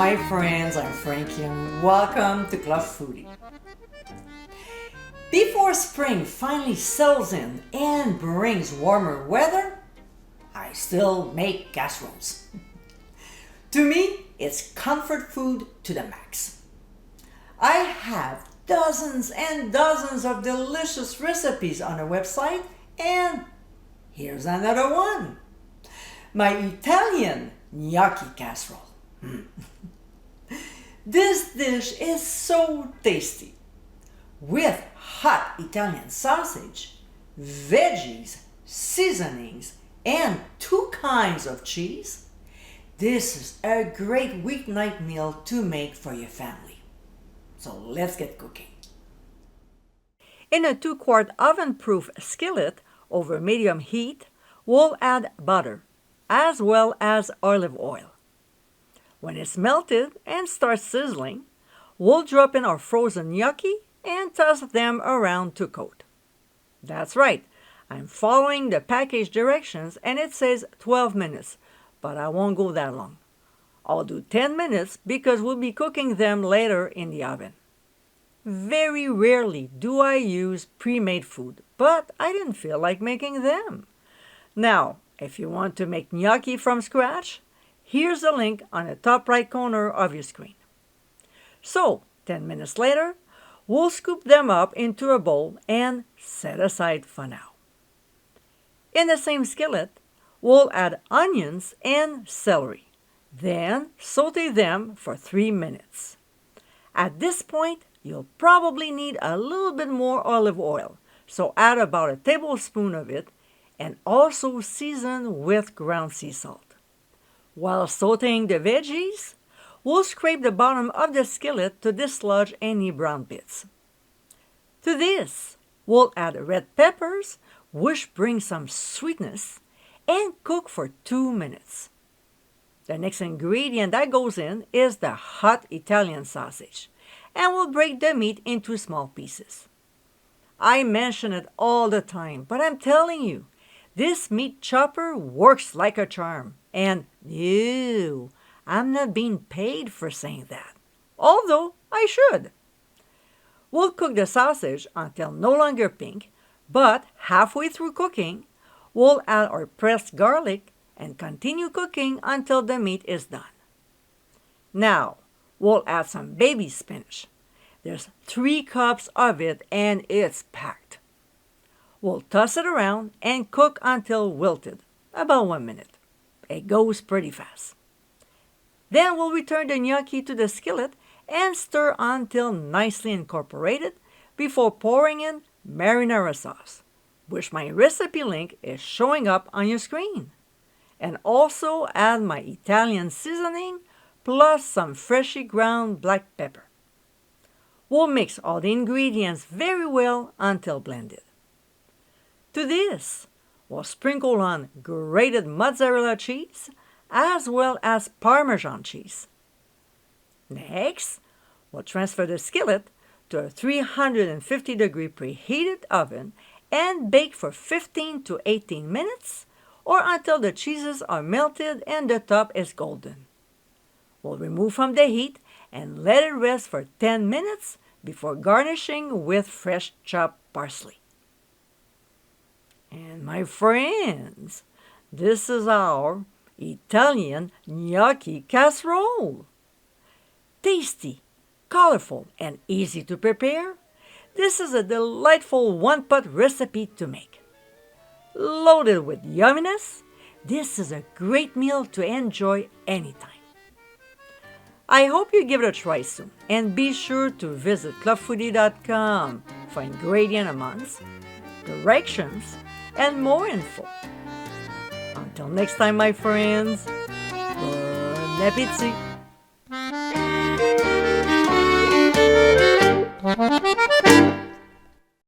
my friends, I'm Frankie and welcome to Club Foodie. Before spring finally settles in and brings warmer weather, I still make casseroles. To me, it's comfort food to the max. I have dozens and dozens of delicious recipes on our website, and here's another one. My Italian Gnocchi Casserole. This dish is so tasty. With hot Italian sausage, veggies, seasonings, and 2 kinds of cheese, this is a great weeknight meal to make for your family. So let's get cooking. In a 2-quart oven-proof skillet over medium heat, we'll add butter as well as olive oil. When it's melted and starts sizzling, we'll drop in our frozen gnocchi and toss them around to coat. That's right, I'm following the package directions and it says 12 minutes, but I won't go that long. I'll do 10 minutes because we'll be cooking them later in the oven. Very rarely do I use pre-made food, but I didn't feel like making them. Now, if you want to make gnocchi from scratch, here's the link on the top right corner of your screen. So, 10 minutes later, we'll scoop them up into a bowl and set aside for now. In the same skillet, we'll add onions and celery. Then sauté them for 3 minutes. At this point, you'll probably need a little bit more olive oil, so add about a tablespoon of it and also season with ground sea salt. While sautéing the veggies, we'll scrape the bottom of the skillet to dislodge any brown bits. To this, we'll add red peppers, which bring some sweetness, and cook for 2 minutes. The next ingredient that goes in is the hot Italian sausage, and we'll break the meat into small pieces. I mention it all the time, but I'm telling you, this meat chopper works like a charm. And no, I'm not being paid for saying that, although I should. We'll cook the sausage until no longer pink, but halfway through cooking, we'll add our pressed garlic and continue cooking until the meat is done. Now, we'll add some baby spinach. There's 3 cups of it and it's packed. We'll toss it around and cook until wilted, about 1 minute. It goes pretty fast. Then we'll return the gnocchi to the skillet and stir until nicely incorporated before pouring in marinara sauce, which my recipe link is showing up on your screen. And also add my Italian seasoning plus some freshly ground black pepper. We'll mix all the ingredients very well until blended. To this, we'll sprinkle on grated mozzarella cheese as well as Parmesan cheese. Next, we'll transfer the skillet to a 350-degree preheated oven and bake for 15 to 18 minutes or until the cheeses are melted and the top is golden. We'll remove from the heat and let it rest for 10 minutes before garnishing with fresh chopped parsley. And my friends, this is our Italian Gnocchi Casserole. Tasty, colorful, and easy to prepare, this is a delightful one-pot recipe to make. Loaded with yumminess, this is a great meal to enjoy anytime. I hope you give it a try soon, and be sure to visit clubfoodie.com for ingredient amounts, directions, and more info. Until next time, my friends, bon appétit!